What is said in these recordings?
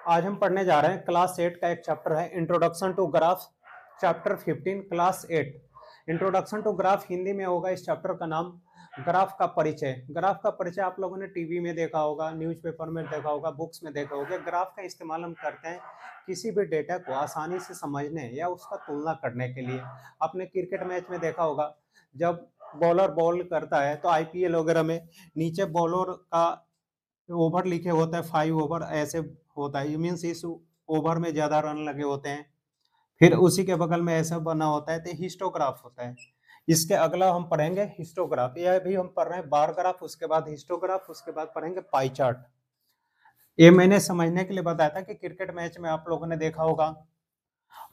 आज हम पढ़ने जा रहे हैं क्लास 8 का एक चैप्टर है introduction to graph, chapter 15 class 8। Introduction to graph Hindi में होगा इस चैप्टर का नाम ग्राफ का परिचय। ग्राफ का परिचय आप लोगों ने टीवी में देखा होगा, न्यूज़पेपर में देखा होगा, बुक्स में देखा होगा। ग्राफ का इस्तेमाल हम करते हैं किसी भी डेटा को आसानी से समझने या उसका तुलना करने के लिए। आपने क्रिकेट मैच में देखा होगा, जब बॉलर बॉल करता है तो आईपीएल वगैरह में नीचे बॉलर का ओवर लिखे होता है 5 ओवर ऐसे होता है, मीन्स इस ओवर में ज्यादा रन लगे होते हैं। फिर उसी के बगल में ऐसा बना होता है तो हिस्टोग्राफ होता है। इसके अगला हम पढ़ेंगे हिस्टोग्राफ, यह भी हम पढ़ रहे हैं बार ग्राफ, उसके बाद हिस्टोग्राफ, उसके बाद पढ़ेंगे पाई चार्ट। ये मैंने समझने के लिए बताया था कि क्रिकेट मैच में आप लोगों ने देखा होगा,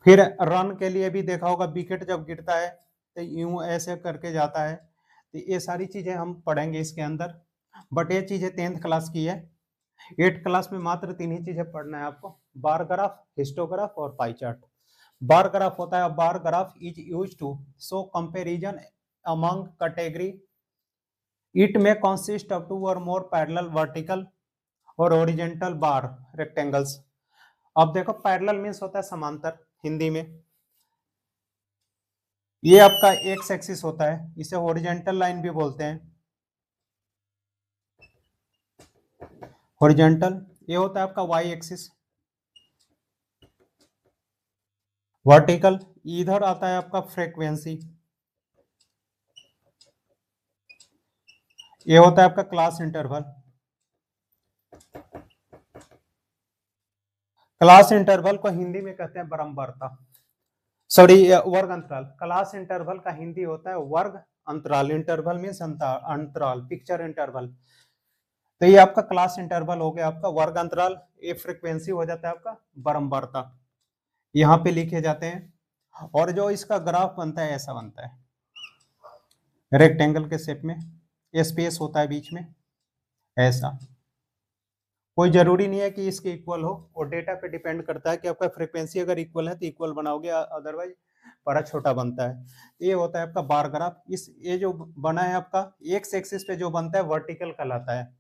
फिर रन के लिए भी देखा होगा, विकेट जब गिरता है तो यूं ऐसे करके जाता है। तो ये सारी चीजें हम पढ़ेंगे इसके अंदर, बट ये चीजें 10th क्लास की है। 8th क्लास में मात्र 3 ही चीजें पढ़ना है आपको, बार ग्राफ, हिस्टोग्राफ और पाई चार्ट। बार ग्राफ होता है, bar graph is used to show comparison among category. It में कंसिस्ट ऑफ 2 और मोर पैरेलल वर्टिकल और ओरिजेंटल बार रेक्टेंगल्स। अब देखो पैरेलल मींस होता है समांतर हिंदी में। ये आपका एक्स एक्सिस होता है, इसे हॉरिजॉन्टल लाइन भी बोलते हैं। हॉरिजॉन्टल ये होता है आपका वाई एक्सिस। वर्टिकल इधर आता है आपका फ्रीक्वेंसी, ये होता है आपका क्लास इंटरवल। क्लास इंटरवल को हिंदी में कहते हैं बरम्बारता, सॉरी वर्ग अंतराल। क्लास इंटरवल का हिंदी होता है वर्ग अंतराल। इंटरवल मीन्स अंतराल, पिक्चर इंटरवल। तो ये आपका क्लास इंटरवल हो गया आपका वर्ग अंतराल। ये फ्रीक्वेंसी हो जाता है आपका बरम्बारता, यहाँ पे लिखे जाते हैं। और जो इसका ग्राफ बनता है ऐसा बनता है रेक्टेंगल के शेप में, स्पेस होता है बीच में ऐसा। कोई जरूरी नहीं है कि इसके इक्वल हो, और डेटा पे डिपेंड करता है कि आपका फ्रीक्वेंसी अगर इक्वल है तो इक्वल बनाओगे, अदरवाइज बड़ा छोटा बनता है। ये होता है आपका बार ग्राफ। इस ये जो बना है आपका एक्स एक्सिस पे जो बनता है वर्टिकल कहलाता है,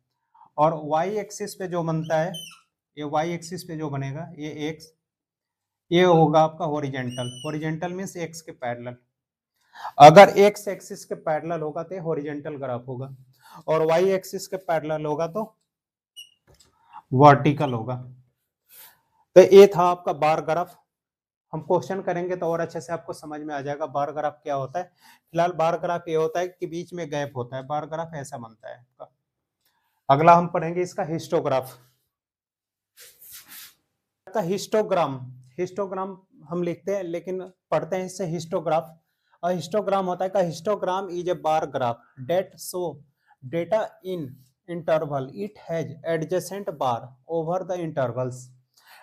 और वाई एक्सिस पे जो बनता है, ये वाई एक्सिस पे जो बनेगा ये एक्स, ये होगा आपका हॉरिजेंटल। हॉरिजेंटल मींस एक्स के पैरेलल। अगर एक्स एक्सिस के पैरेलल होगा तो हॉरिजेंटल ग्राफ होगा, और वाई एक्सिस के पैरेलल होगा तो वर्टिकल होगा। तो ये था आपका बार ग्राफ। हम क्वेश्चन करेंगे तो और अच्छे से आपको समझ में आ जाएगा बार ग्राफ क्या होता है। फिलहाल बार ग्राफ ये होता है कि बीच में गैप होता है, बार ग्राफ ऐसा बनता है आपका। अगला हम पढ़ेंगे इसका हिस्टोग्राफ का। हिस्टोग्राम, हिस्टोग्राम हम लिखते हैं लेकिन पढ़ते हैं इससे हिस्टोग्राफ। और हिस्टोग्राम होता है का histogram is a bar graph that show data in interval, it has adjacent bar over the intervals.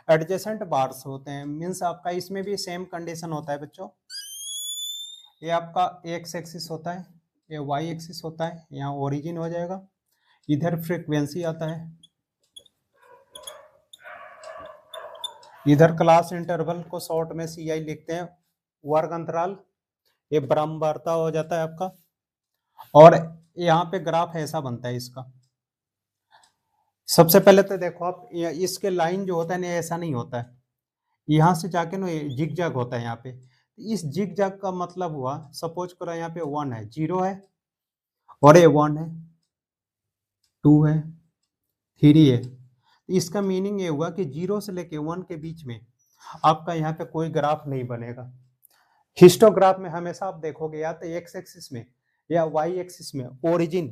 Adjacent bars होते हैं, मीन्स आपका इसमें भी सेम कंडीशन होता है बच्चों। ये आपका एक्स एक्सिस होता है, ये वाई एक्सिस होता है, यहाँ ओरिजिन हो जाएगा, इधर फ्रीक्वेंसी आता है, इधर क्लास इंटरवल को शॉर्ट में सी आई लिखते हैं, वर्ग अंतराल, ये बराबर हो जाता है आपका। और यहाँ पे ग्राफ ऐसा बनता है इसका। सबसे पहले तो देखो आप, इसके लाइन जो होता है ना ऐसा नहीं होता है, यहाँ से जाके ना जिग जैग होता है यहाँ पे। इस जिग जैग का मतलब हुआ, सपोज करो यहाँ पे 1 है, 0 है, और ये 1 है, 2 है, 3 है। इसका मीनिंग ये हुआ कि 0 से लेके 1 के बीच में आपका यहाँ पे कोई ग्राफ नहीं बनेगा। हिस्टोग्राफ में हमेशा आप देखोगे या तो एक्स एक्सिस में या वाई एक्सिस में ओरिजिन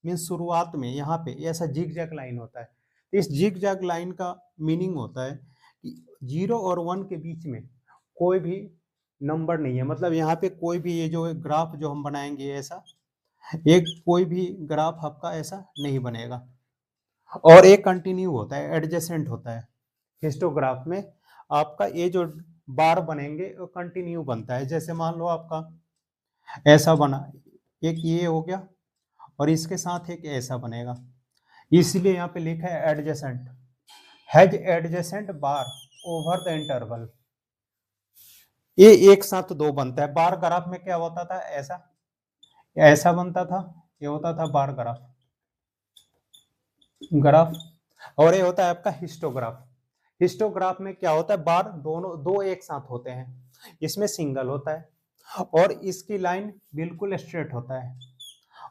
मीन शुरुआत में यहाँ पे ऐसा जिग जैग लाइन होता है। इस जिग जैग लाइन का मीनिंग होता है कि 0 और 1 के बीच में कोई भी नंबर नहीं है, मतलब यहाँ पे कोई भी ये जो ग्राफ जो हम बनाएंगे ऐसा एक कोई भी ग्राफ आपका ऐसा नहीं बनेगा, और एक कंटिन्यू होता है, एडजेसेंट होता है। हिस्टोग्राफ में आपका ये जो बार बनेंगे वो कंटिन्यू बनता है। जैसे मान लो आपका ऐसा बना, एक ये हो गया और इसके साथ एक ऐसा बनेगा, इसलिए यहाँ पे लिखा है adjacent, has adjacent bar over the interval. ये एक साथ दो बनता है। बार ग्राफ में क्या होता था, ऐसा ऐसा बनता था, ये होता था बार ग्राफ, ग्राफ। और ये होता है आपका हिस्टोग्राफ। हिस्टोग्राफ में क्या होता है, बार दोनों दो एक साथ होते हैं, इसमें सिंगल होता है और इसकी लाइन बिल्कुल स्ट्रेट होता है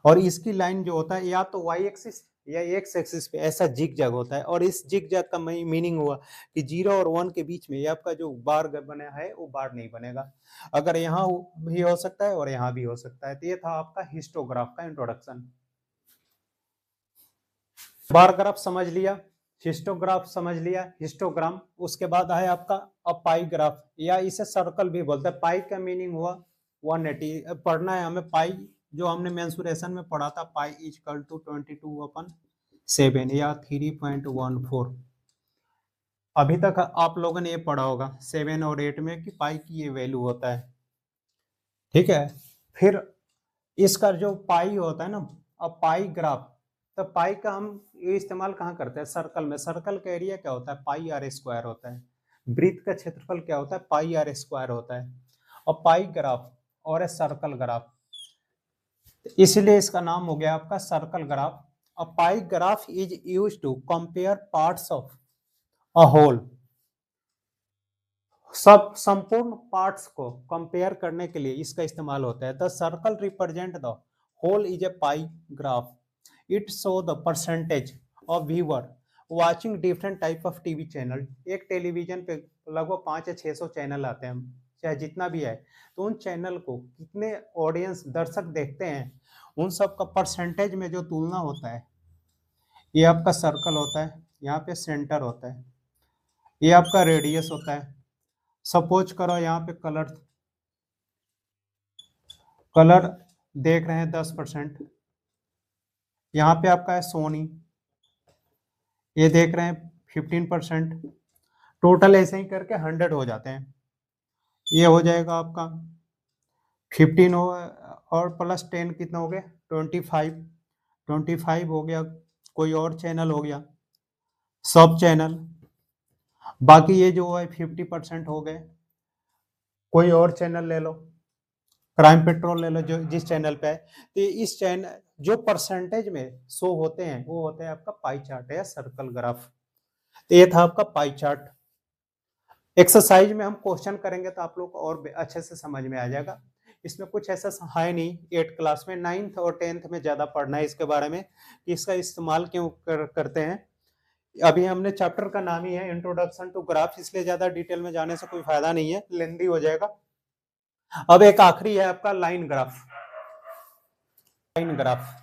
और इसकी लाइन जो होता है या तो वाई एक्सिस या एक्स एक्सिस पे ऐसा जिग जैग होता है और इस जिग जैग का मीनिंग हुआ कि 0 और 1 के बीच में ये आपका जो बार बना है वो बार नहीं बनेगा, अगर यहाँ भी हो सकता है और यहाँ भी हो सकता है। तो ये था आपका हिस्टोग्राफ का इंट्रोडक्शन। बार ग्राफ समझ लिया, हिस्टोग्राफ समझ लिया, हिस्टोग्राम। उसके बाद है आपका पाई ग्राफ या इसे सर्कल भी बोलते हैं। पाई का मीनिंग हुआ 180 पढ़ना है हमें। पाई जो हमने मेंसुरेशन में पढ़ा था, पाई इक्वल टू 22/7 या 3.14। अभी तक आप लोगों ने ये पढ़ा होगा 7 और 8 में कि पाई की ये वैल्यू होता है, ठीक है। फिर इसका जो पाई होता है ना, अब पाई ग्राफ, तो पाई का हम ये इस्तेमाल कहाँ करते हैं, सर्कल में। सर्कल का एरिया क्या होता है, पाई आर स्क्वायर होता है। वृत्त का क्षेत्रफल क्या होता है, पाई आर स्क्वायर होता है। और पाई ग्राफ और सर्कल ग्राफ, इसलिए इसका नाम हो गया आपका circle graph. A pie graph is used to compare parts of a whole. सब संपूर्ण पार्ट्स को कंपेयर करने के लिए इसका इस्तेमाल होता है। The circle represent the whole is a pie graph. It show the percentage of viewer watching different type of TV channel. एक टेलीविजन पे लगभग 500 या 600 चैनल आते हैं, चाहे जितना भी है, तो उन चैनल को कितने ऑडियंस दर्शक देखते हैं, उन सब का परसेंटेज में जो तुलना होता है, ये आपका सर्कल होता है। यहाँ पे सेंटर होता है, ये आपका रेडियस होता है। सपोज करो यहाँ पे कलर देख रहे हैं 10%, यहाँ पे आपका है सोनी, ये देख रहे हैं 15%। टोटल ऐसे ही करके 100 हो जाते हैं। ये हो जाएगा आपका 15 हो और प्लस 10 कितना हो गया 25 हो गया। कोई और चैनल हो गया, सब चैनल। बाकी ये जो है 50% हो गए। कोई और चैनल ले लो, क्राइम पेट्रोल ले लो, जो जिस चैनल पे है। तो इस चैनल जो परसेंटेज में शो होते हैं वो होते हैं आपका पाई चार्ट या सर्कल ग्राफ। तो ये था आपका पाई चार्ट। एक्सरसाइज में हम क्वेश्चन करेंगे तो आप लोग को और अच्छे से समझ में आ जाएगा। इसमें कुछ ऐसा है नहीं, 8 क्लास में, 9th और 10th में ज्यादा पढ़ना है इसके बारे में कि इसका इस्तेमाल क्यों करते हैं। अभी हमने चैप्टर का नाम ही है इंट्रोडक्शन टू ग्राफ, इसलिए ज्यादा डिटेल में जाने से कोई फायदा नहीं है, लेंदी हो जाएगा। अब एक आखिरी है आपका line graph. Line graph,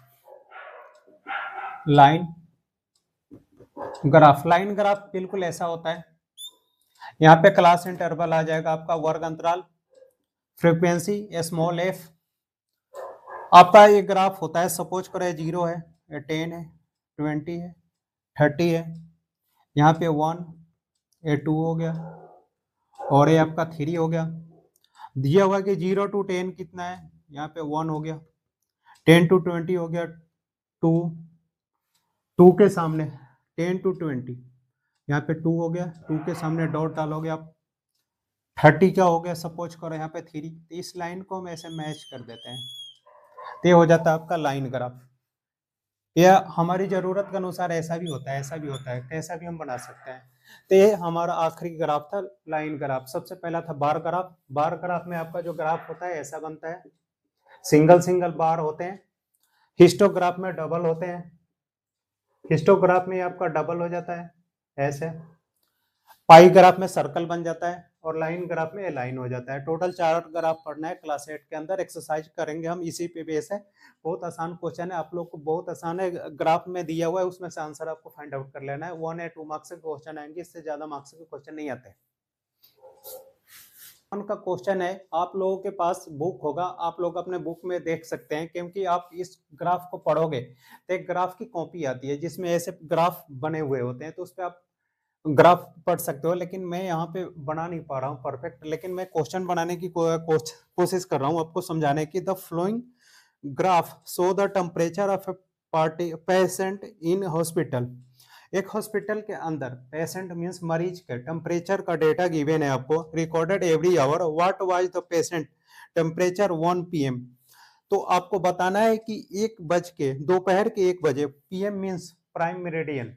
line graph बिल्कुल ऐसा होता है। यहाँ पे क्लास इंटरवल आ जाएगा आपका, वर्ग अंतराल, फ्रीक्वेंसी स्मॉल एफ। आपका ये ग्राफ होता है, सपोज करो 0 है, 10 है, 20 है, 30 है, यहाँ पे 1, ये 2 हो गया और ये आपका 3 हो गया। दिया हुआ कि 0 to 10 कितना है, यहाँ पे 1 हो गया, 10 to 20 हो गया 2, 2 के सामने 10 to 20, यहाँ पे 2 हो गया, 2 के सामने डॉट डालोगे आप, 30 क्या हो गया, सपोज करो यहाँ पे 3। तो इस लाइन को हम ऐसे मैच कर देते हैं, तो ये हो जाता है आपका लाइन ग्राफ। या हमारी जरूरत के अनुसार ऐसा भी होता है, ऐसा भी होता है, कैसा भी हम बना सकते हैं। तो ये हमारा आखिरी ग्राफ था, लाइन ग्राफ। सबसे पहला था बार ग्राफ। बार ग्राफ में आपका जो ग्राफ होता है ऐसा बनता है, सिंगल सिंगल बार होते हैं। हिस्टोग्राफ में डबल होते हैं, हिस्टोग्राफ में आपका डबल हो जाता है ऐसे। पाई ग्राफ में सर्कल बन जाता है और लाइन ग्राफ में लाइन हो जाता है। टोटल 4 ग्राफ पढ़ना है क्लास 8 के अंदर। एक्सरसाइज करेंगे हम इसी पे बेस है। बहुत आसान क्वेश्चन है, आप लोग को बहुत आसान है। ग्राफ में दिया हुआ है, उसमें से आंसर आपको फाइंड आउट कर लेना है। 1 या 2 मार्क्स के क्वेश्चन आएंगे, इससे ज्यादा मार्क्स के क्वेश्चन नहीं आते। का क्वेश्चन है, आप लोगों के पास बुक होगा, आप लोग अपने बुक में देख सकते हैं, क्योंकि आप इस ग्राफ को पढ़ोगे तो एक ग्राफ की कॉपी आती है जिसमें ऐसे ग्राफ बने हुए होते हैं, तो उस पर आप ग्राफ पढ़ सकते हो। लेकिन मैं यहाँ पे बना नहीं पा रहा हूँ परफेक्ट, लेकिन मैं क्वेश्चन बनाने की कोशिश कर रहा हूँ आपको समझाने की। The following graph show the temperature of a patient in hospital. एक हॉस्पिटल के अंदर पेशेंट मींस मरीज के टेम्परेचर का डेटा गिवन है आपको, recorded every hour. What was the patient temperature 1 PM। तो आपको बताना है कि दोपहर के 1 बजे, PM मींस प्राइम मेरिडियन,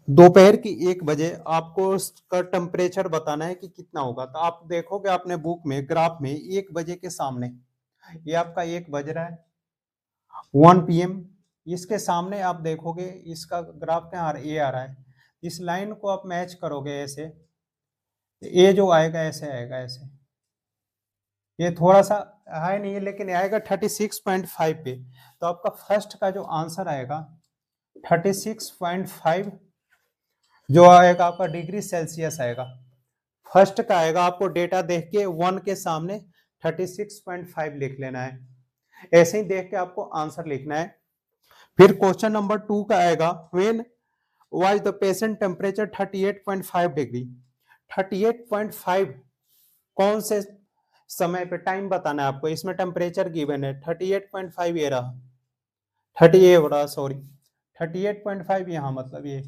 दोपहर की 1 बजे आपको उसका टेम्परेचर बताना है कि कितना होगा। तो आप देखोगे अपने बुक में ग्राफ में 1 बजे के सामने, ये आपका 1 बज रहा है 1 PM, इसके सामने आप देखोगे इसका ग्राफ क्या आ रहा है, ये आ रहा है। इस लाइन को आप मैच करोगे ऐसे, ये जो आएगा ऐसे आएगा ऐसे, ये थोड़ा सा हाई नहीं है लेकिन ये आएगा 36.5 पे। तो आपका फर्स्ट का जो आंसर आएगा 36.5 जो आएगा आपका डिग्री सेल्सियस आएगा। फर्स्ट का आएगा, आपको डेटा देख के 1 के सामने 36.5 लिख लेना है, ऐसे ही देख के आपको आंसर लिखना है। फिर क्वेश्चन नंबर 2 का आएगा when was the patient temperature 38.5 degree. 38.5 कौन से समय पे, टाइम बताना है आपको। इसमें टेम्परेचर गिवन है 38.5, ये रहा 38 हो रहा, सॉरी 38.5 यहाँ, मतलब ये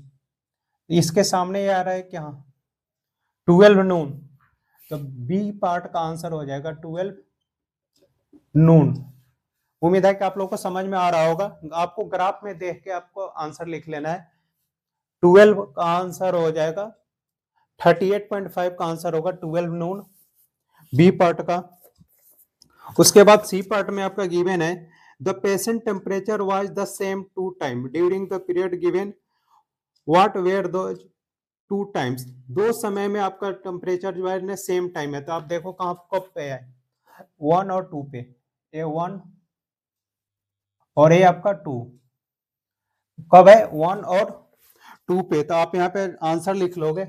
इसके सामने ये आ रहा है क्या 12 नून। तो बी पार्ट का आंसर हो जाएगा 12 नून। उम्मीद है कि आप लोगों को समझ में आ रहा होगा। आपको ग्राफ में देख के आपको आंसर लिख लेना है। 12 का आंसर हो जाएगा 38.5 का आंसर होगा 12 नून, बी पार्ट का। उसके बाद सी पार्ट में आपका गिवन है the patient temperature was the same 2 time during the period given, what were those 2 times. 2 समय में आपका टेम्परेचर जो है सेम टाइम है। तो आप देखो कहाँ कब पे है, 1 और 2 पे, ये 1 और ये आपका 2, कब है 1 और 2 पे। तो आप यहाँ पे आंसर लिख लोगे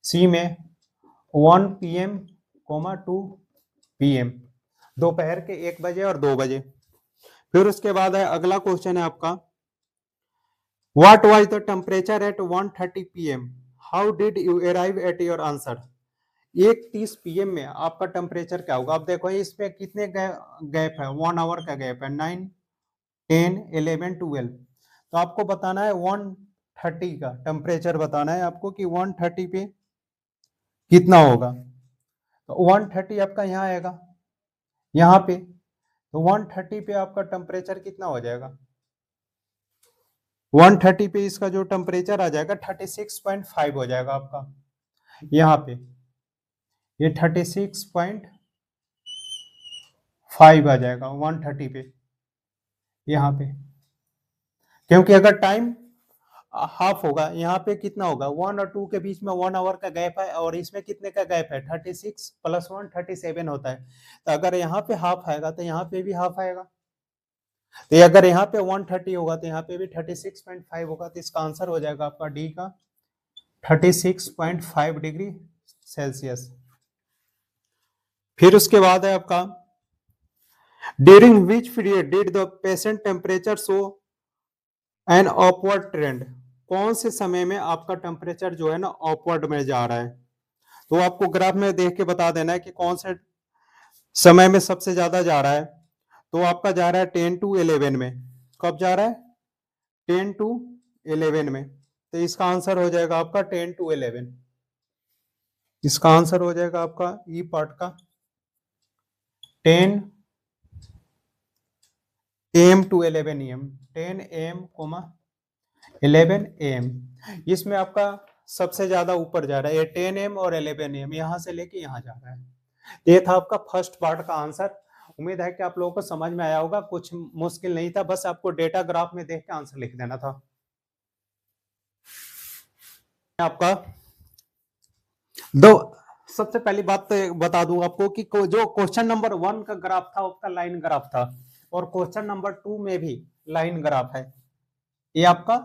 सी में 1 PM, 2 PM, दोपहर के 1 बजे और 2 बजे। फिर उसके बाद है अगला क्वेश्चन है आपका what was the temperature at 1:30 PM, how did you arrive at your answer. 1:30 PM में आपका टेम्परेचर क्या होगा। आप देखो इसमें कितने गैप है, 1 आवर का गैप है, 9, 10, 11, 12। तो आपको बताना है 1:30 का टेम्परेचर बताना है आपको कि 1:30 पे कितना होगा। तो 1:30 आपका यहाँ आएगा, यहाँ पे। तो 1:30 पे आपका टेम्परेचर कितना हो जाएगा, 1:30 पे इसका जो टेम्परेचर आ जाएगा 36.5 हो जाएगा आपका यहाँ पे। ये 36.5 आ जाएगा 1:30 पे यहाँ पे, क्योंकि अगर टाइम हाफ होगा यहाँ पे कितना होगा, 1 और 2 के बीच में 1 आवर का गैप है और इसमें कितने का गैप है, 36 + 1 37 होता है। तो अगर यहाँ पे हाफ आएगा तो यहाँ पे भी हाफ आएगा। तो अगर यहाँ पे 1:30 होगा तो यहाँ पे भी 36.5 होगा। तो इसका आंसर हो जाएगा आपका डी का 36.5 डिग्री सेल्सियस। फिर उसके बाद है आपका during which period did the patient temperature show an upward trend. कौन से समय में आपका टेम्परेचर जो है ना अपवर्ड में जा रहा है। तो आपको ग्राफ में देख के बता देना है कि कौन से समय में सबसे ज्यादा जा रहा है। तो आपका जा रहा है 10 to 11 में। कब जा रहा है, 10 to 11 में। तो इसका आंसर हो जाएगा आपका 10 to 11। इसका आंसर हो जाएगा आपका ई पार्ट का 10 AM to 11 AM, 10 AM, 11 AM। इसमें आपका सबसे ज्यादा ऊपर जा रहा है, ये 10 AM और 11 AM, यहाँ से लेके यहाँ जा रहा है। ये था आपका फर्स्ट पार्ट का आंसर। उम्मीद है कि आप लोगों को समझ में आया होगा, कुछ मुश्किल नहीं था, बस आपको डेटा ग्राफ में देख के आंसर लिख देना था। आपका दो सबसे पहली बात तो बता दूं आपको कि जो क्वेश्चन नंबर 1 का ग्राफ था उसका लाइन ग्राफ था और क्वेश्चन नंबर 2 में भी लाइन ग्राफ है। ये आपका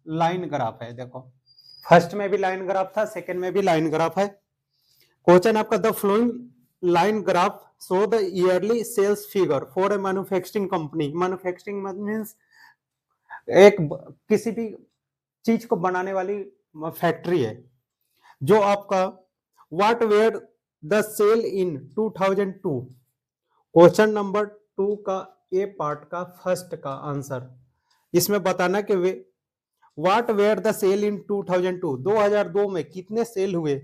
लाइन ग्राफ है, देखो फर्स्ट में भी लाइन ग्राफ था, सेकंड में भी लाइन ग्राफ है। क्वेश्चन आपका the following line graph show the yearly sales figure for a manufacturing company. Manufacturing means एक किसी भी चीज को बनाने वाली फैक्ट्री है। जो आपका what were the sale in 2002। Question number 2 का ए पार्ट का फर्स्ट का आंसर इसमें बताना कि what were the sale in 2002, 2002 में कितने सेल हुए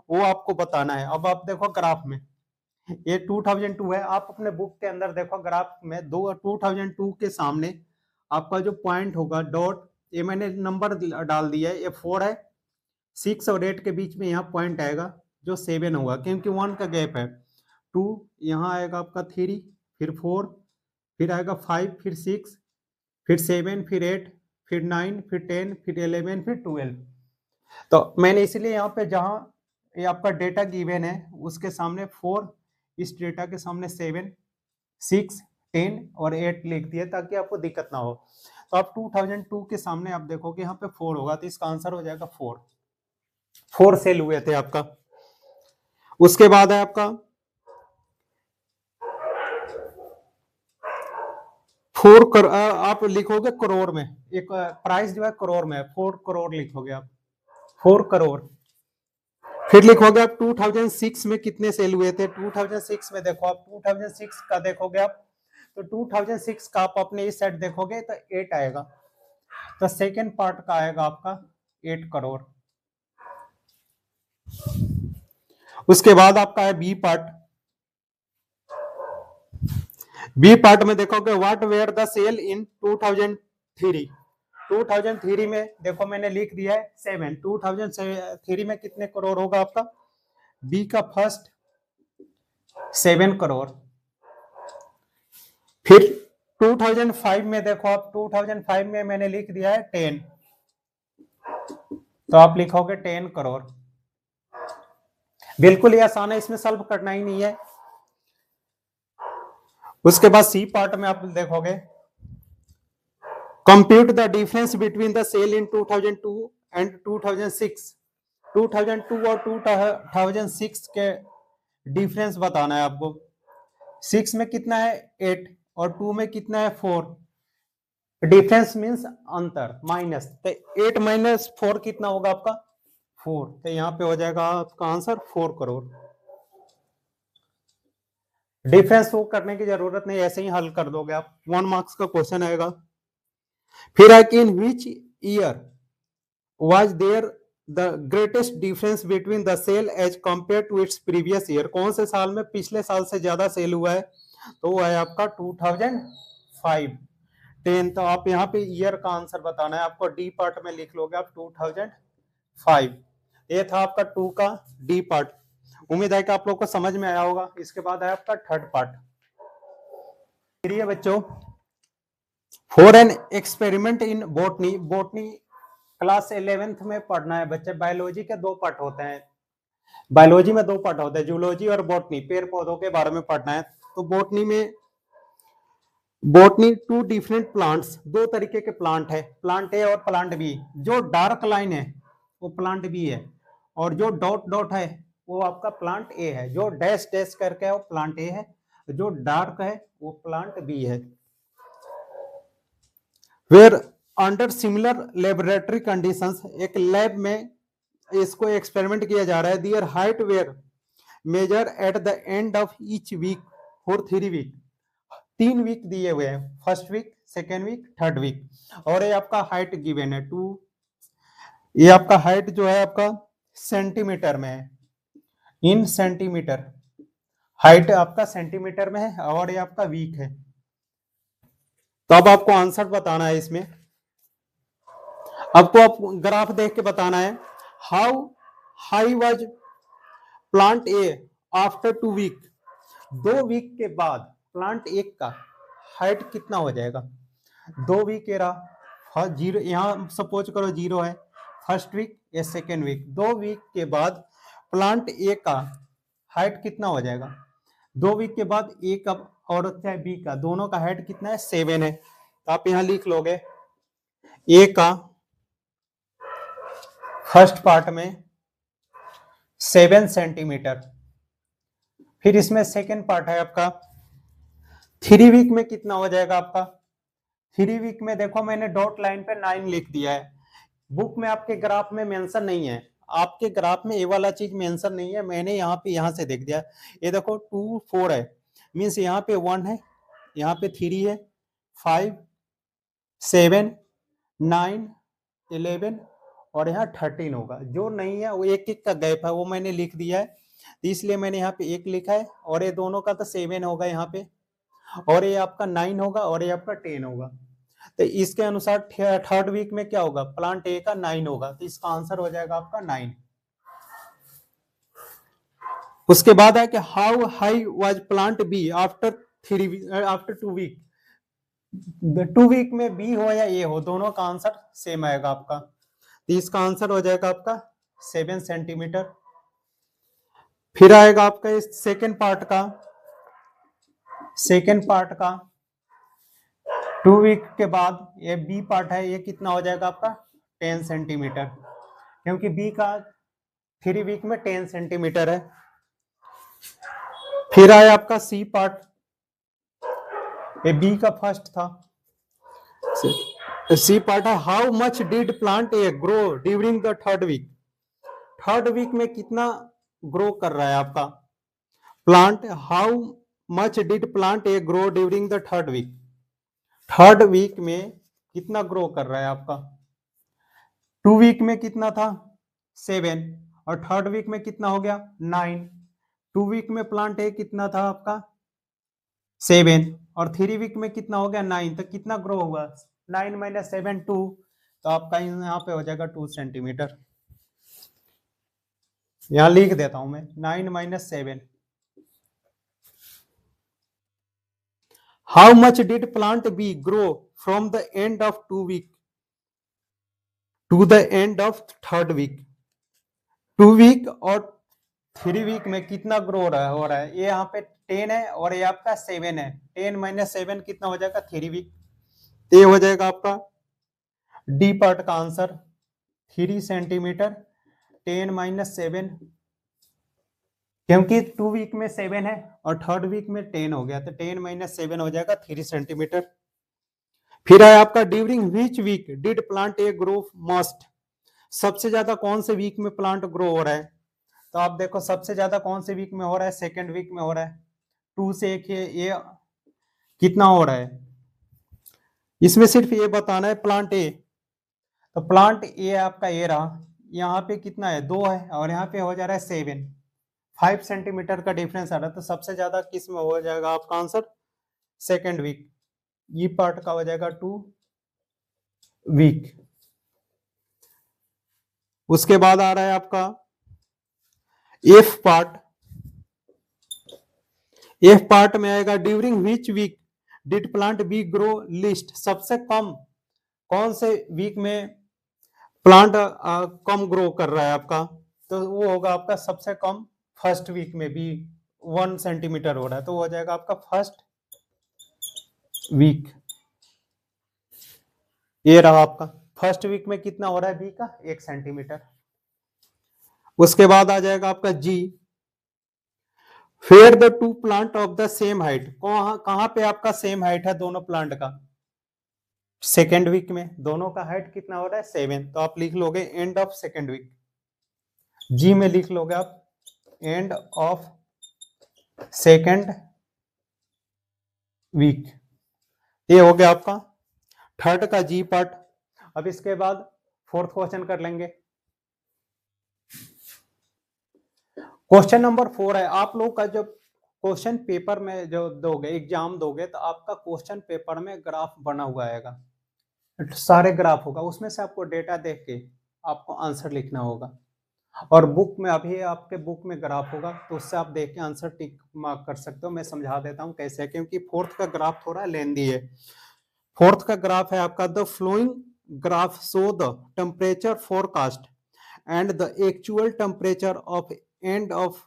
वो आपको बताना है। अब आप देखो ग्राफ में ये 2002 है, आप अपने बुक के अंदर देखो ग्राफ में 2002 के सामने आपका जो पॉइंट होगा डॉट ये मैंने नंबर डाल दिया है, ये 4 है, 6 और 8 के बीच में यहाँ पॉइंट आएगा जो 7 होगा, क्योंकि 1 का गैप है। 2 यहाँ आएगा आपका 3, फिर 4, फिर आएगा 5, फिर 6, फिर 7, फिर 8, फिर 9, फिर 10, फिर 11, फिर 12। तो मैंने इसलिए यहाँ पे जहाँ ये आपका डेटा गिवन है उसके सामने 4, इस डेटा के सामने 7, 6, 10 और 8 लिख दिया ताकि आपको दिक्कत ना हो। तो आप 2002 के सामने आप देखोगे यहाँ पे 4 होगा, तो इसका आंसर हो जाएगा 4 सेल हुए थे आपका। उसके बाद है आपका 4 आप लिखोगे करोड़ में, एक प्राइस जो है करोड़ में है, 4 करोड़ लिखोगे आप, 4 करोड़। फिर लिखोगे आप 2006 में कितने सेल हुए थे। 2006 में देखो आप, 2006 का देखोगे आप, तो 2006 का आप अपने इस साइड देखोगे तो 8 आएगा, तो सेकेंड पार्ट का आएगा आपका 8 करोड़। उसके बाद आपका है बी पार्ट। बी पार्ट में देखोगे व्हाट वेयर द सेल इन 2003। 2003 में देखो मैंने लिख दिया है 7। 2003 में कितने करोड़ होगा आपका, बी का फर्स्ट 7 करोड़। फिर 2005 में देखो आप, 2005 में मैंने लिख दिया है 10, तो आप लिखोगे 10 करोड़। बिल्कुल ही आसान है, इसमें सॉल्व करना ही नहीं है। उसके बाद सी पार्ट में आप देखोगे compute the difference between the sale in 2002 and 2006। 2002 और 2006 के डिफरेंस बताना है आपको। 6 में कितना है 8 और 2 में कितना है 4। डिफरेंस मींस अंतर, माइनस, तो 8 माइनस 4 कितना होगा आपका 4, तो यहाँ पे हो जाएगा आपका आंसर 4 करोड़। डिफरेंस वो करने की जरूरत नहीं, ऐसे ही हल कर दोगे आप, 1 मार्क्स का क्वेश्चन आएगा। फिर है कि in which year was there the greatest difference between the sale as compared to its previous year. कौन से साल में पिछले साल से ज्यादा सेल हुआ है, तो वो है आपका 2005। 10, तो आप यहाँ पे ईयर का आंसर बताना है आपको, डी पार्ट में लिख लोगे आप 2005। ये था आपका 2 का डी पार्ट। उम्मीद है कि आप लोग को समझ में आया होगा। इसके बाद है आपका थर्ड पार्ट। बच्चों, for an experiment in botany, botany class 11th में पढ़ना है बच्चे। बायोलॉजी के 2 पार्ट होते हैं, बायोलॉजी में 2 पार्ट होते हैं, जूलॉजी और बोटनी, पेड़ पौधों के बारे में पढ़ना है। तो बोटनी में, बोटनी 2 डिफरेंट प्लांट्स, 2 तरीके के प्लांट है, प्लांट ए और प्लांट बी। जो डार्क लाइन है वो प्लांट बी है, और जो डॉट डॉट है वो आपका प्लांट ए है, जो डैश डैश करके है वो प्लांट ए है, जो डार्क है वो प्लांट बी है। Were under similar laboratory conditions, एक लैब में इसको एक्सपेरिमेंट किया जा रहा है। Their height were measure at the end of each week for 3 week. 3 week दिए हुए हैं, first week, second week, third week, और ये आपका हाइट गिवन है 2। ये आपका हाइट जो है आपका सेंटीमीटर में है, इन सेंटीमीटर, हाइट आपका सेंटीमीटर में है, और ये आपका वीक है। तो अब आपको आंसर बताना है इसमें, आपको आप ग्राफ देख के बताना है। How high was plant A after 2 week. 2 week के बाद प्लांट एक का हाइट कितना हो जाएगा। 2 वीक के रहा 0, यहाँ सपोज करो 0 है, फर्स्ट वीक या सेकेंड वीक। 2 वीक के बाद प्लांट ए का हाइट कितना हो जाएगा। 2 वीक के बाद ए का और चाहे बी का, दोनों का हाइट कितना है 7 है। तो आप यहाँ लिख लोगे ए का फर्स्ट पार्ट में 7 सेंटीमीटर। फिर इसमें सेकेंड पार्ट है आपका 3 वीक में कितना हो जाएगा आपका। 3 वीक में देखो मैंने डॉट लाइन पे 9 लिख दिया है, बुक में आपके ग्राफ में मेंशन नहीं है, आपके ग्राफ में ये वाला चीज मेंशन नहीं है, मैंने यहाँ पे यहाँ से देख दिया। ये देखो 2 4 है, मीन्स यहाँ पे 1 है, यहाँ पे 3 है, 5 7 9 11 और यहाँ 13 होगा। जो नहीं है वो एक एक का गैप है, वो मैंने लिख दिया है, इसलिए मैंने यहाँ पे 1 लिखा है, और ये दोनों का तो 7 होगा यहाँ पे, और ये आपका 9 होगा, और ये आपका 10 होगा। तो इसके अनुसार थर्ड वीक में क्या होगा, प्लांट ए का 9 होगा, तो इसका आंसर हो जाएगा आपका 9। उसके बाद है कि how high was plant B after 2 week. 2 week में बी हो या ए हो, दोनों का आंसर सेम आएगा आपका, तो इसका आंसर हो जाएगा आपका 7 सेंटीमीटर। फिर आएगा आपका इस सेकेंड पार्ट का 2 वीक के बाद ये बी पार्ट है, ये कितना हो जाएगा आपका 10 सेंटीमीटर, क्योंकि बी का 3 वीक में 10 सेंटीमीटर है। फिर आया आपका सी पार्ट, ये बी का फर्स्ट था। सी पार्ट है how much did plant A grow during the third week. Third week में कितना ग्रो कर रहा है आपका plant, how much did plant A grow during the third week. Third week में कितना ग्रो कर रहा है आपका, 2 वीक में कितना था 7, और थर्ड वीक में कितना हो गया 9। 2 वीक में प्लांट ए कितना था आपका 7, और 3 वीक में कितना हो गया 9, तो कितना ग्रो होगा 9 - 7 2, तो आपका यहाँ पे हो जाएगा 2 सेंटीमीटर। यहाँ लिख देता हूं मैं 9 - 7। How much did plant B grow from the end of 2 week to the end of third week. 2 week और 3 वीक में कितना ग्रो हो रहा है, ये यहाँ पे 10 है और ये आपका 7 है, 10 - 7 कितना हो जाएगा 3 वीक, ये हो जाएगा आपका डी पार्ट का आंसर 3 सेंटीमीटर। 10 - 7, क्योंकि 2 वीक में 7 है और थर्ड वीक में 10 हो गया, तो 10 - 7 हो जाएगा 3 सेंटीमीटर। फिर है आपका during which week did plant A grow most. सबसे ज्यादा कौन से वीक में प्लांट ग्रो हो रहा है, तो आप देखो सबसे ज्यादा कौन से वीक में हो रहा है, सेकेंड वीक में हो रहा है। 2 से एक ये कितना हो रहा है, इसमें सिर्फ ये बताना है प्लांट ए, तो प्लांट ए आपका ए रहा, यहाँ पे कितना है 2 है और यहाँ पे हो जा रहा है 7, 5 सेंटीमीटर का डिफरेंस आ रहा है, तो सबसे ज्यादा किस में हो जाएगा आपका आंसर सेकेंड वीक, ये पार्ट का हो जाएगा 2 वीक। उसके बाद आ रहा है आपका एफ पार्ट। एफ पार्ट में आएगा during which week did plant B grow least. सबसे कम कौन से वीक में प्लांट कम ग्रो कर रहा है आपका, तो वो होगा आपका सबसे कम फर्स्ट वीक में भी 1 सेंटीमीटर हो रहा है, तो हो जाएगा आपका फर्स्ट वीक। ये रहा आपका फर्स्ट वीक में कितना हो रहा है बी का 1 सेंटीमीटर। उसके बाद आ जाएगा आपका जी, fair the two plant of the same height. कहां पे आपका सेम हाइट है दोनों प्लांट का, सेकेंड वीक में दोनों का हाइट कितना हो रहा है 7, तो आप लिख लोगे एंड ऑफ सेकेंड वीक। जी में लिख लोगे आप एंड ऑफ सेकेंड वीक। ये हो गया आपका थर्ड का जी पार्ट। अब इसके बाद फोर्थ क्वेश्चन कर लेंगे। क्वेश्चन नंबर 4 है, आप लोग का जब क्वेश्चन पेपर में जो दोगे एग्जाम दोगे, तो आपका क्वेश्चन पेपर में ग्राफ बना हुआ आएगा, सारे ग्राफ होगा, उसमें से आपको डेटा देख के आपको आंसर लिखना होगा। और बुक में अभी आपके बुक में ग्राफ होगा, तो उससे आप देख के आंसर टिक मार्क कर सकते हो। मैं समझा देता हूँ कैसे, क्योंकि फोर्थ का ग्राफ थोड़ा लेंदी है। फोर्थ का ग्राफ है आपका the following graph show the temperature forecast and the actual temperature of end of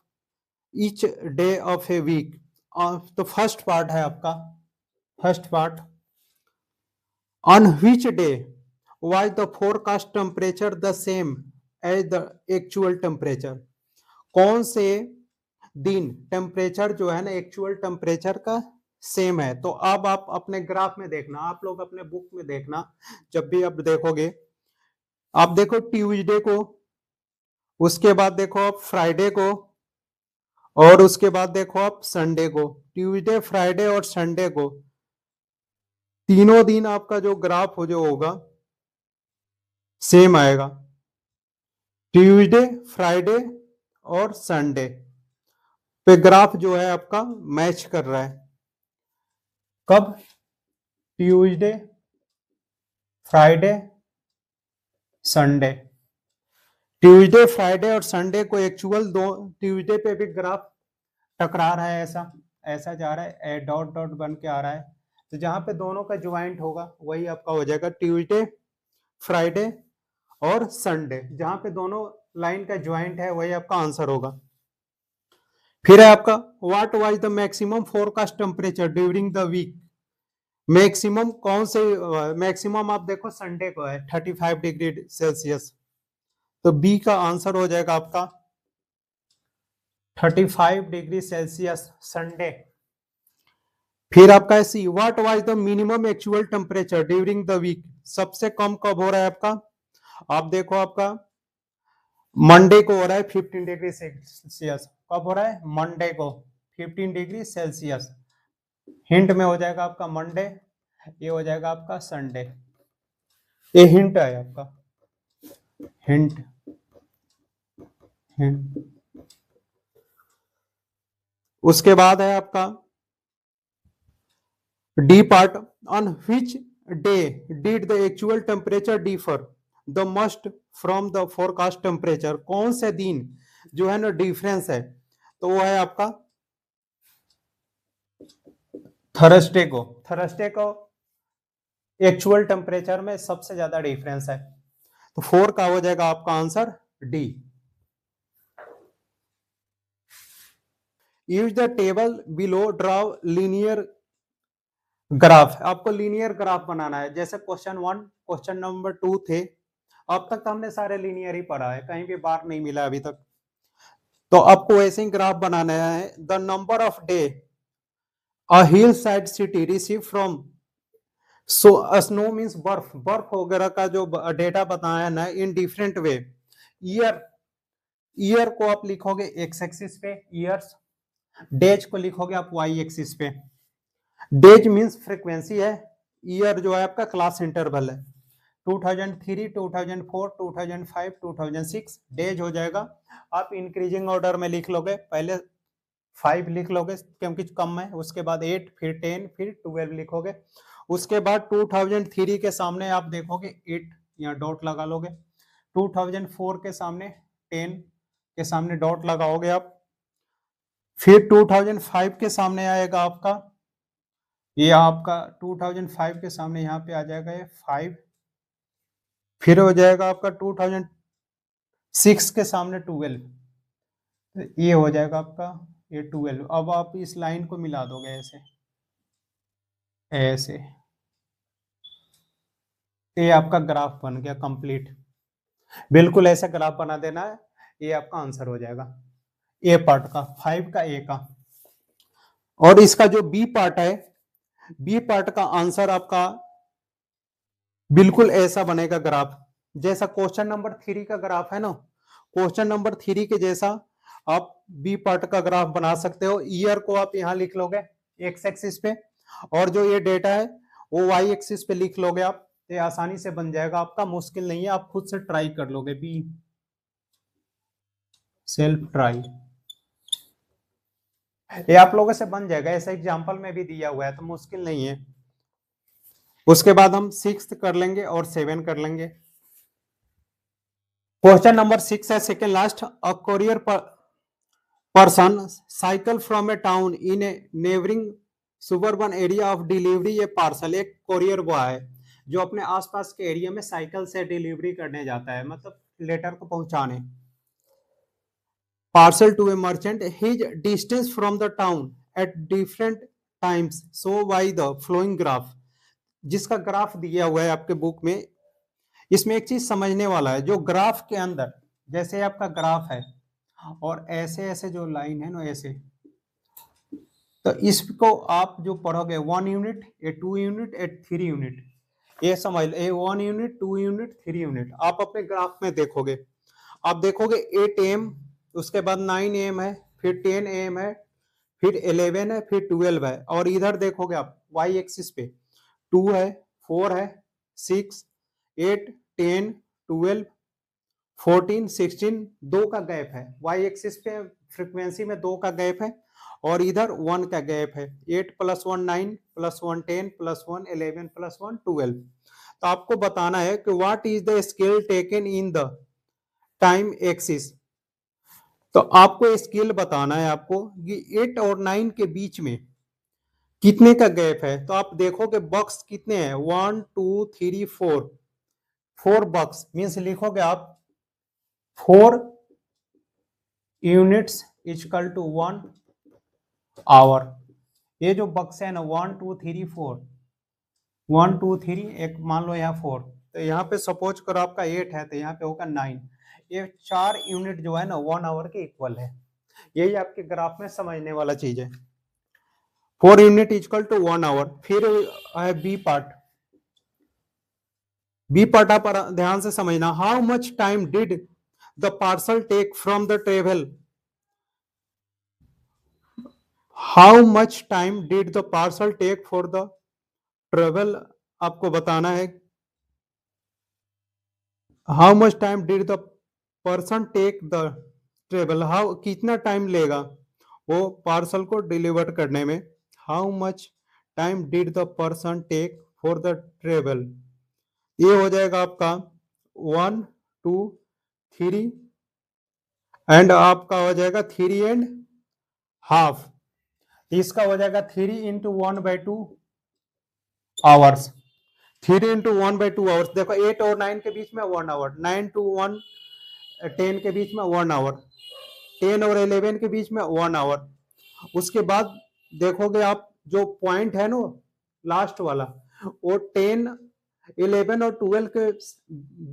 each day of a week. तो फर्स्ट पार्ट है आपका, first part on which day was the forecast temperature the same as the actual temperature. कौन से दिन temperature जो है ना actual temperature का सेम है। तो अब आप अपने ग्राफ में देखना, आप लोग अपने बुक में देखना, जब भी आप देखोगे, आप देखो ट्यूसडे को, उसके बाद देखो आप फ्राइडे को, और उसके बाद देखो आप संडे को। ट्यूसडे फ्राइडे और संडे को तीनों दिन आपका जो ग्राफ हो जो होगा सेम आएगा, ट्यूसडे फ्राइडे और संडे पे ग्राफ जो है आपका मैच कर रहा है। कब, Tuesday Friday Sunday, Tuesday Friday और संडे को एक्चुअल दो, ट्यूसडे पे भी ग्राफ टकरा रहा है, ऐसा ऐसा जा रहा है, डॉट डॉट बन के आ रहा है, तो जहां पे दोनों का ज्वाइंट होगा वही आपका हो जाएगा ट्यूसडे फ्राइडे और संडे, जहां पे दोनों लाइन का ज्वाइंट है वही आपका आंसर होगा। फिर है आपका what was the maximum forecast temperature during the week, maximum कौन से, मैक्सिमम आप देखो संडे को है 35 डिग्री सेल्सियस, तो बी का आंसर हो जाएगा आपका 35 डिग्री सेल्सियस संडे। फिर आपका है C what was the minimum actual temperature during the week, सबसे कम कब हो रहा है आपका, आप देखो आपका मंडे को हो रहा है 15 डिग्री सेल्सियस, कब हो रहा है मंडे को 15 डिग्री सेल्सियस, हिंट में हो जाएगा आपका मंडे, ये हो जाएगा आपका संडे, ये हिंट है आपका, हिंट हिंट। उसके बाद है आपका D part, on which day did the actual temperature differ the must from the forecast temperature, कौन से दिन जो है ना डिफरेंस है, तो वो है आपका थर्सडे को, थर्सडे को एक्चुअल टेम्परेचर में सबसे ज्यादा डिफरेंस है, तो 4 का हो जाएगा आपका answer D. Use the table below, draw linear graph, आपको लीनियर ग्राफ बनाना है, जैसे क्वेश्चन 1 क्वेश्चन नंबर 2 थे, अब तक तो हमने सारे लीनियर ही पढ़ा है, कहीं भी बार नहीं मिला अभी तक, तो आपको ऐसे ही ग्राफ बनाना है। The number of day a hill side city receive from, so snow means बर्फ, बर्फ वगैरह का जो डेटा बताया ना in different way, year, year को आप लिखोगे एक्स एक्सिस पे ईयर्स, डेज को लिखोगे आप वाई एक्सिस पे, डेज मींस फ्रीक्वेंसी है, ईयर जो है आपका क्लास इंटरवल है, 2003 2004 2005 2006 डेज हो जाएगा, आप इंक्रीजिंग ऑर्डर में लिख लोगे, पहले 5 लिख लोगे क्योंकि कम है, उसके बाद 8 फिर 10 फिर 12 लिखोगे, उसके बाद 2003 के सामने आप देखोगे 8 या डॉट लगा लोगे, 2004 के सामने 10 के सामने डॉट लगाओगे आप, फिर 2005 के सामने आएगा आपका, ये आपका 2005 के सामने यहाँ पे आ जाएगा ये 5, फिर हो जाएगा आपका 2006 के सामने 12, तो ये हो जाएगा आपका ये 12, अब आप इस लाइन को मिला दोगे ऐसे ऐसे, ये आपका ग्राफ बन गया कंप्लीट, बिल्कुल ऐसे ग्राफ बना देना है, ये आपका आंसर हो जाएगा ए पार्ट का, 5 का ए का। और इसका जो बी पार्ट है, बी पार्ट का आंसर आपका बिल्कुल ऐसा बनेगा ग्राफ, जैसा क्वेश्चन नंबर 3 का ग्राफ है ना, क्वेश्चन नंबर 3 के जैसा आप बी पार्ट का ग्राफ बना सकते हो, ईयर को आप यहाँ लिख लोगे एक्स एक्सिस पे, और जो ये डेटा है वो वाई एक्सिस पे लिख लोगे आप, ये आसानी से बन जाएगा आपका, मुश्किल नहीं है, आप खुद से ट्राई कर लोगे, बी सेल्फ ट्राई, ये आप लोगों से बन जाएगा, ऐसा एग्जांपल में भी दिया हुआ है, तो मुश्किल नहीं है। उसके बाद हम 6 कर लेंगे और 7 कर लेंगे। क्वेश्चन नंबर 6 है second last, a courier person cycle from a town in a neighbouring suburban area of delivery a parcel, एक कोरियर बॉय है जो अपने आसपास के एरिया में साइकिल से डिलीवरी करने जाता है, मतलब लेटर को पहुंचाने, parcel to a merchant, his distance from the town at different times so by the flowing graph, जिसका ग्राफ दिया हुआ है आपके बुक में, इसमें एक चीज समझने वाला है, जो ग्राफ के अंदर जैसे आपका ग्राफ है और ऐसे ऐसे जो लाइन है ना ऐसे, तो इसको आप जो पढ़ोगे 1 unit A 2 unit A 3 unit, ये समझ लो, ए 1 यूनिट 2 यूनिट 3 यूनिट, आप अपने ग्राफ में देखोगे, आप देखोगे 8 AM, उसके बाद 9 AM है, फिर 10 AM है, फिर 11 है, फिर 12 है, और इधर देखोगे आप वाई एक्सिस पे 2 है, 4 है, 6 8 10 12 14 16, 2 का गैप है, वाई एक्सिस पे फ्रीक्वेंसी में 2 का गैप है, और इधर 1 का गैप है, 8 + 1 9 + 1 10 + 1 11 + 1 12, तो आपको बताना है कि what is the scale taken in the time axis. तो आपको स्केल बताना है आपको कि 8 और 9 के बीच में कितने का गैप है। तो आप देखोगे बॉक्स कितने हैं, 1 2 3 4, 4 बॉक्स मीन्स लिखोगे आप 4 यूनिट्स इक्वल टू 1 आवर। ये जो बक्स है ना 1 2 3 4, 1 2 3, एक मान लो यहाँ 4, तो यहाँ पे सपोज करो आपका 8 है तो यहाँ पे होगा 9। ये 4 यूनिट जो है ना 1 आवर के इक्वल है। यही आपके ग्राफ में समझने वाला चीज है। 4 यूनिट इक्वल टू 1 आवर। फिर है बी पार्ट। बी पार्ट आप ध्यान से समझना। How much time did the parcel take from the travel. How much time did the parcel take for the travel. आपको बताना है how much time did the person take the travel. How कितना time लेगा वो parcel को deliver करने में। How much time did the person take for the travel. ये हो जाएगा आपका 1 2 3 एंड आपका हो जाएगा 3 एंड हाफ। इसका हो जाएगा 3 इंटू 1/2 आवर्स। 3 into 1/2 hours. देखो 8 और 9 के बीच में 1 आवर, 9 टू 1 10 के बीच में 1 आवर, 10 और 11 के बीच में 1 आवर। उसके बाद देखोगे आप जो पॉइंट है ना लास्ट वाला, वो 10 11 और 12 के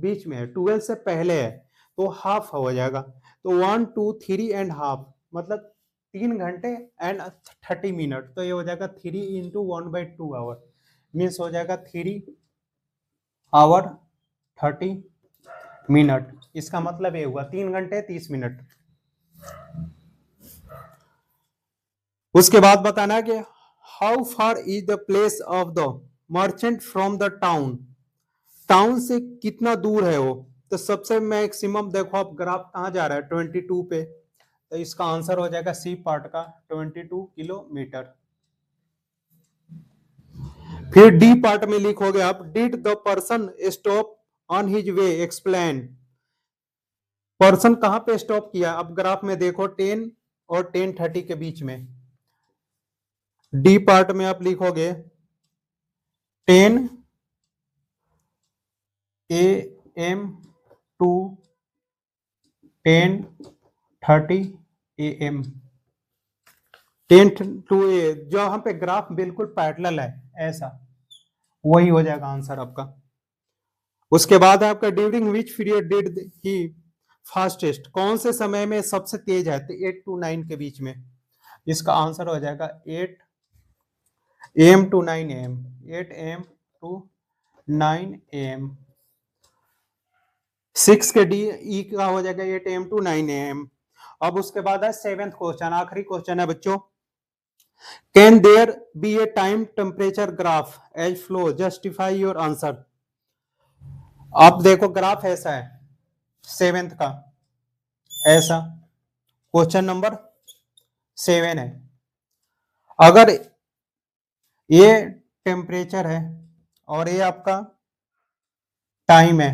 बीच में है, 12 से पहले है, तो हाफ हो जाएगा। तो 1 2 3 एंड हाफ मतलब 3 घंटे एंड 30 मिनट। तो ये हो जाएगा 3 इंटू 1/2 आवर मीन्स हो जाएगा 3 आवर 30 मिनट। इसका मतलब ये हुआ 3 घंटे 30 मिनट। उसके बाद बताना है कि how far is the place of the merchant from the town. Town से कितना दूर है वो। तो सबसे मैक्सिमम देखो आप ग्राफ कहाँ जा रहा है 22 पे, तो इसका आंसर हो जाएगा सी पार्ट का 22 किलोमीटर। फिर डी पार्ट में लिखोगे आप did the person stop on his way explain. Person कहां पे स्टॉप किया। अब ग्राफ में देखो 10 और 10:30 के बीच में। डी पार्ट में आप लिखोगे 10 AM टू 10:30 AM। 10 टू ए जो यहाँ पे ग्राफ बिल्कुल पैरेलल है ऐसा, वही हो जाएगा आंसर आपका। उसके बाद आपका during which period did he fastest. कौन से समय में सबसे तेज है। तो 8 टू 9 के बीच में। इसका आंसर हो जाएगा 8 AM to 9 AM, 8 AM to 9 AM। 6 के डी ई का हो जाएगा 8 AM टू 9 AM। अब उसके बाद है 7th क्वेश्चन, आखिरी क्वेश्चन है बच्चों। Can there be a time temperature graph as follows justify your answer. आप देखो ग्राफ ऐसा है 7th का, ऐसा क्वेश्चन नंबर 7 है। अगर ये टेम्परेचर है और ये आपका टाइम है,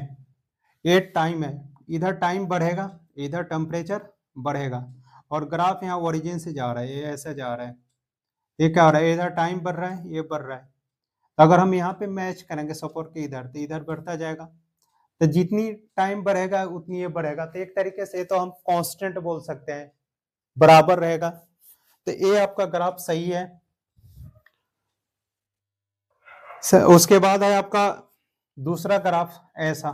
ये टाइम है, इधर टाइम बढ़ेगा इधर टेम्परेचर बढ़ेगा, और ग्राफ यहाँ ओरिजिन से जा रहा है, ये ऐसे जा रहा है, ये क्या हो रहा है इधर टाइम बढ़ रहा है ये बढ़ रहा है। तो अगर हम यहाँ पे मैच करेंगे सपोर्ट के इधर, तो इधर बढ़ता जाएगा, तो जितनी टाइम बढ़ेगा उतनी ये बढ़ेगा। तो एक तरीके से तो हम कांस्टेंट बोल सकते हैं, बराबर रहेगा। तो ये आपका ग्राफ सही है। उसके बाद है आपका दूसरा ग्राफ ऐसा,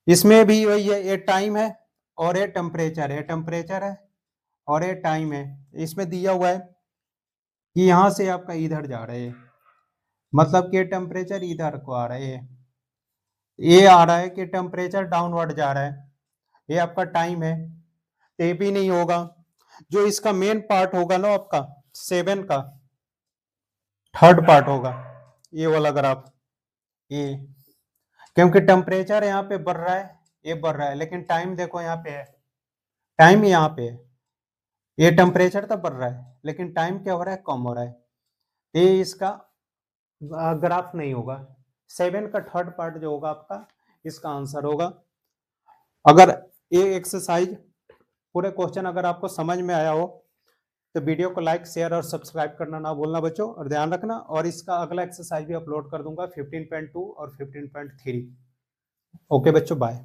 इसमें भी वही है, ये टाइम है और ये टेम्परेचर है, टेम्परेचर है और ये टाइम है। इसमें दिया हुआ है कि यहां से आपका इधर जा रहा है, मतलब कि टेम्परेचर इधर को आ रहा है, ये आ रहा है कि टेम्परेचर डाउनवर्ड जा रहा है, ये आपका टाइम है। तो ये भी नहीं होगा। जो इसका मेन पार्ट होगा ना आपका 7 का थर्ड पार्ट होगा ये वाला ग्राफ, ये क्योंकि टेम्परेचर यहाँ पे बढ़ रहा है, ये बढ़ रहा है, लेकिन टाइम देखो यहाँ पे है, टाइम यहाँ पे है, ये टेम्परेचर तो बढ़ रहा है लेकिन टाइम क्या हो रहा है कम हो रहा है। ये इसका ग्राफ नहीं होगा। 7 का थर्ड पार्ट जो होगा आपका इसका आंसर होगा। अगर ये एक्सरसाइज पूरे क्वेश्चन अगर आपको समझ में आया हो तो वीडियो को लाइक शेयर और सब्सक्राइब करना ना भूलना बच्चों, और ध्यान रखना। और इसका अगला एक्सरसाइज भी अपलोड कर दूंगा 15.2 और 15.3। ओके बच्चों, बाय।